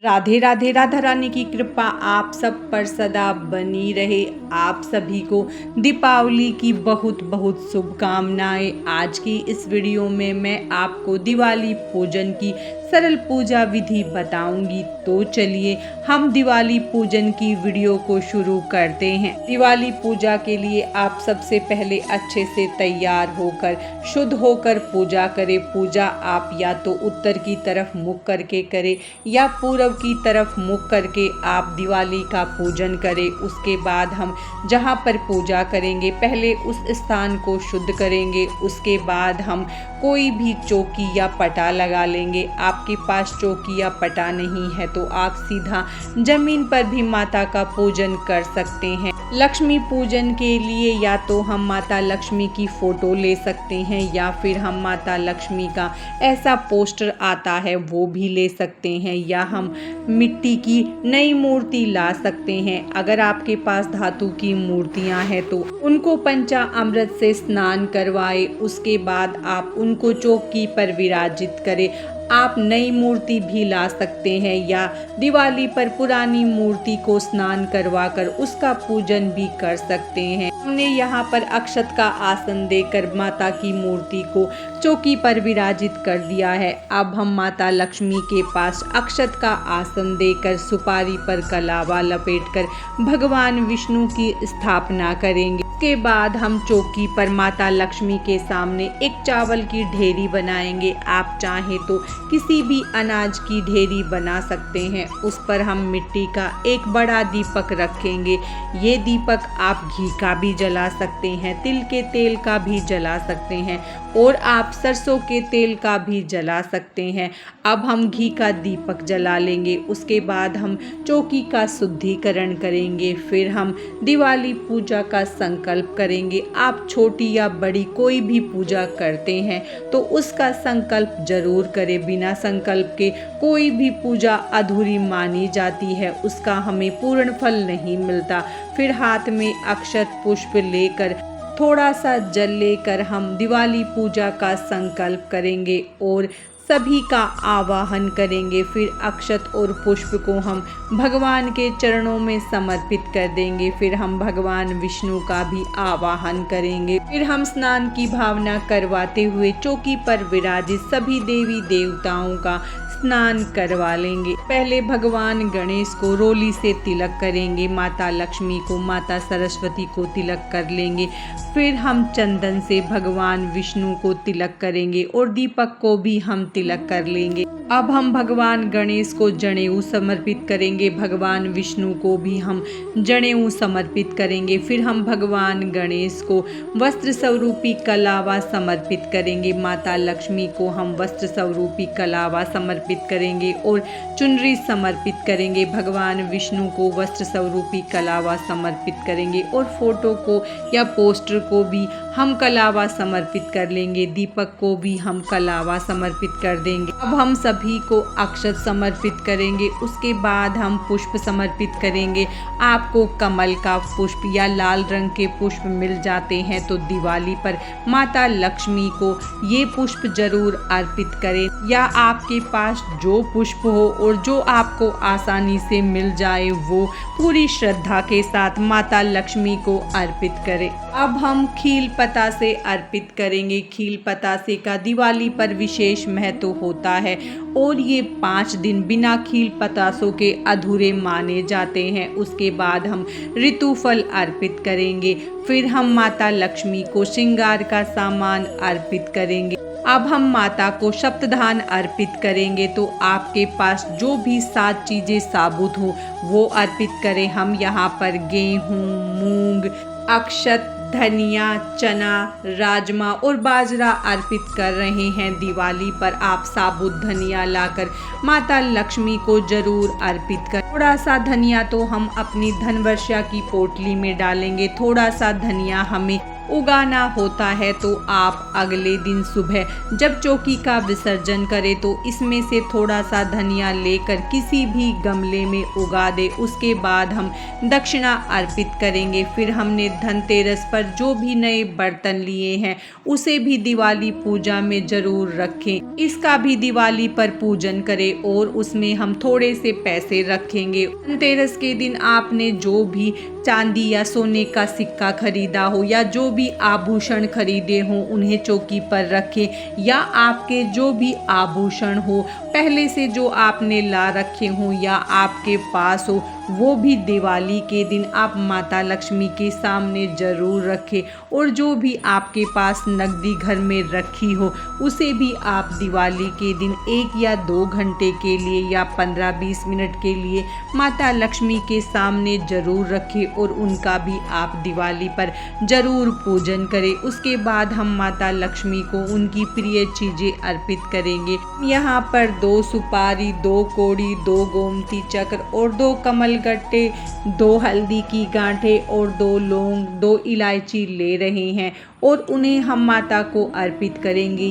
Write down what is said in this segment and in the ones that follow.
राधे राधे। राधा रानी की कृपा आप सब पर सदा बनी रहे। आप सभी को दीपावली की बहुत बहुत शुभकामनाएं। आज की इस वीडियो में मैं आपको दिवाली पूजन की सरल पूजा विधि बताऊंगी। तो चलिए हम दिवाली पूजन की वीडियो को शुरू करते हैं। दिवाली पूजा के लिए आप सबसे पहले अच्छे से तैयार होकर शुद्ध होकर पूजा करें। पूजा आप या तो उत्तर की तरफ मुख करके करें या पूर्व की तरफ मुख करके आप दिवाली का पूजन करें। उसके बाद हम जहाँ पर पूजा करेंगे पहले उस स्थान को शुद्ध करेंगे। उसके बाद हम कोई भी चौकी या पटा लगा लेंगे। आपके पास चौकी या पटा नहीं है तो आप सीधा जमीन पर भी माता का पूजन कर सकते हैं। लक्ष्मी पूजन के लिए या तो हम माता लक्ष्मी की फोटो ले सकते हैं या फिर हम माता लक्ष्मी का ऐसा पोस्टर आता है वो भी ले सकते हैं, या हम मिट्टी की नई मूर्ति ला सकते हैं। अगर आपके पास धातु की मूर्तियां हैं तो उनको पंचामृत से स्नान करवाएं। उसके बाद आप उनको चौकी पर विराजित करें। आप नई मूर्ति भी ला सकते हैं या दिवाली पर पुरानी मूर्ति को स्नान करवाकर उसका पूजन भी कर सकते हैं। हमने यहाँ पर अक्षत का आसन देकर माता की मूर्ति को चौकी पर विराजित कर दिया है। अब हम माता लक्ष्मी के पास अक्षत का आसन देकर सुपारी पर कलावा लपेटकर भगवान विष्णु की स्थापना करेंगे। उसके बाद हम चौकी पर माता लक्ष्मी के सामने एक चावल की ढेरी बनाएंगे। आप चाहें तो किसी भी अनाज की ढेरी बना सकते हैं। उस पर हम मिट्टी का एक बड़ा दीपक रखेंगे। ये दीपक आप घी का भी जला सकते हैं, तिल के तेल का भी जला सकते हैं और आप सरसों के तेल का भी जला सकते हैं। अब हम घी का दीपक जला लेंगे। उसके बाद हम चौकी का शुद्धिकरण करेंगे। फिर हम दिवाली पूजा का संकल्प करेंगे। आप छोटी या बड़ी कोई भी पूजा करते हैं तो उसका संकल्प जरूर करें। बिना संकल्प के कोई भी पूजा अधूरी मानी जाती है, उसका हमें पूर्ण फल नहीं मिलता। फिर हाथ में अक्षत पुष्प लेकर थोड़ा सा जल लेकर हम दिवाली पूजा का संकल्प करेंगे और सभी का आवाहन करेंगे। फिर अक्षत और पुष्प को हम भगवान के चरणों में समर्पित कर देंगे। फिर हम भगवान विष्णु का भी आवाहन करेंगे। फिर हम स्नान की भावना करवाते हुए चौकी पर विराजित सभी देवी देवताओं का स्नान करवा लेंगे। पहले भगवान गणेश को रोली से तिलक करेंगे, माता लक्ष्मी को, माता सरस्वती को तिलक कर लेंगे। फिर हम चंदन से भगवान विष्णु को तिलक करेंगे और दीपक को भी हम तिलक कर लेंगे। अब हम भगवान गणेश को जनेऊ समर्पित करेंगे, भगवान विष्णु को भी हम जनेऊ समर्पित करेंगे। फिर हम भगवान गणेश को वस्त्र स्वरूपी कलावा समर्पित करेंगे, माता लक्ष्मी को हम वस्त्र स्वरूपी कलावा समर्पित करेंगे और चुनरी समर्पित करेंगे। भगवान विष्णु को वस्त्र स्वरूपी कलावा समर्पित करेंगे और फोटो को या पोस्टर को भी हम कलावा समर्पित कर लेंगे। दीपक को भी हम कलावा समर्पित कर देंगे। अब हम सभी को अक्षत समर्पित करेंगे। उसके बाद हम पुष्प समर्पित करेंगे। आपको कमल का पुष्प या लाल रंग के पुष्प मिल जाते हैं तो दिवाली पर माता लक्ष्मी को ये पुष्प जरूर अर्पित करें, या आपके पास जो पुष्प हो और जो आपको आसानी से मिल जाए वो पूरी श्रद्धा के साथ माता लक्ष्मी को अर्पित करें। अब हम खील पतासे अर्पित करेंगे। खील पतासे का दिवाली पर विशेष महत्व होता है और ये 5 दिन बिना खील पतासों के अधूरे माने जाते हैं। उसके बाद हम ऋतुफल अर्पित करेंगे। फिर हम माता लक्ष्मी को श्रृंगार का सामान अर्पित करेंगे। अब हम माता को सप्तधान अर्पित करेंगे। तो आपके पास जो भी 7 चीज़ें साबुत हो वो अर्पित करें। हम यहाँ पर गेहूँ, मूंग, अक्षत, धनिया, चना, राजमा और बाजरा अर्पित कर रहे हैं। दिवाली पर आप साबुत धनिया लाकर माता लक्ष्मी को जरूर अर्पित कर। थोड़ा सा धनिया तो हम अपनी धन वर्षा की पोटली में डालेंगे। थोड़ा सा धनिया हमें उगाना होता है तो आप अगले दिन सुबह जब चौकी का विसर्जन करें तो इसमें से थोड़ा सा धनिया लेकर किसी भी गमले में उगा दे। उसके बाद हम दक्षिणा अर्पित करेंगे। फिर हमने धनतेरस पर जो भी नए बर्तन लिए हैं उसे भी दिवाली पूजा में जरूर रखें। इसका भी दिवाली पर पूजन करें और उसमें हम थोड़े से पैसे रखेंगे। धनतेरस के दिन आपने जो भी चांदी या सोने का सिक्का खरीदा हो या जो भी आभूषण खरीदे हो उन्हें चौकी पर रखें, या आपके जो भी आभूषण हो पहले से जो आपने ला रखे हो या आपके पास हो वो भी दिवाली के दिन आप माता लक्ष्मी के सामने ज़रूर रखें। और जो भी आपके पास नकदी घर में रखी हो उसे भी आप दिवाली के दिन 1 या 2 घंटे के लिए या 15-20 मिनट के लिए माता लक्ष्मी के सामने ज़रूर रखें और उनका भी आप दिवाली पर ज़रूर पूजन करें। उसके बाद हम माता लक्ष्मी को उनकी प्रिय चीज़ें अर्पित करेंगे। यहाँ पर 2 सुपारी, 2 कौड़ी, 2 गोमती चक्र और 2 कमल गट्टे, 2 हल्दी की गांठें और 2 लौंग, 2 इलायची ले रहे हैं और उन्हें हम माता को अर्पित करेंगे।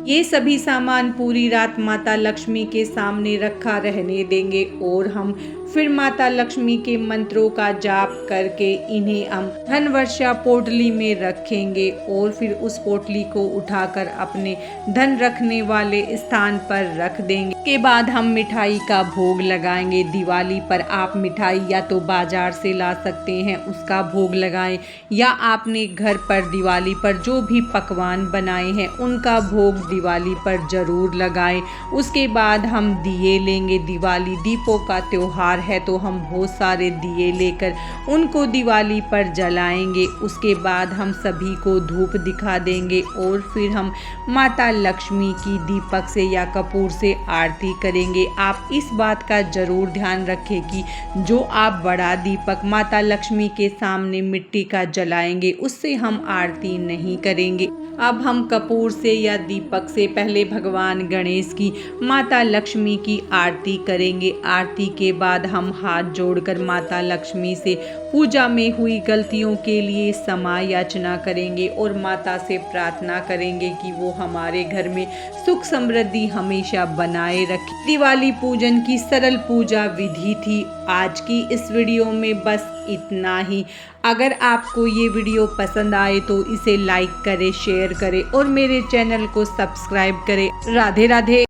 ये सभी सामान पूरी रात माता लक्ष्मी के सामने रखा रहने देंगे और हम फिर माता लक्ष्मी के मंत्रों का जाप करके इन्हें हम धन वर्षा पोटली में रखेंगे और फिर उस पोटली को उठाकर अपने धन रखने वाले स्थान पर रख देंगे। के बाद हम मिठाई का भोग लगाएंगे। दिवाली पर आप मिठाई या तो बाजार से ला सकते हैं, उसका भोग लगाएं, या आपने घर पर दिवाली पर जो भी पकवान बनाए हैं उनका भोग दिवाली पर जरूर लगाएं। उसके बाद हम दिए लेंगे। दिवाली दीपों का त्योहार है तो हम बहुत सारे दिए लेकर उनको दिवाली पर जलाएंगे। उसके बाद हम सभी को धूप दिखा देंगे और फिर हम माता लक्ष्मी की दीपक से या कपूर से आरती करेंगे। आप इस बात का जरूर ध्यान रखें कि जो आप बड़ा दीपक माता लक्ष्मी के सामने मिट्टी का जलाएंगे उससे हम आरती नहीं करेंगे। अब हम कपूर से या दीपक से पहले भगवान गणेश की, माता लक्ष्मी की आरती करेंगे। आरती के बाद हम हाथ जोड़कर माता लक्ष्मी से पूजा में हुई गलतियों के लिए क्षमा याचना करेंगे और माता से प्रार्थना करेंगे कि वो हमारे घर में सुख समृद्धि हमेशा बनाए रखे। दिवाली पूजन की सरल पूजा विधि थी। आज की इस वीडियो में बस इतना ही। अगर आपको ये वीडियो पसंद आए तो इसे लाइक करें, शेयर करें और मेरे चैनल को सब्सक्राइब करें। राधे राधे।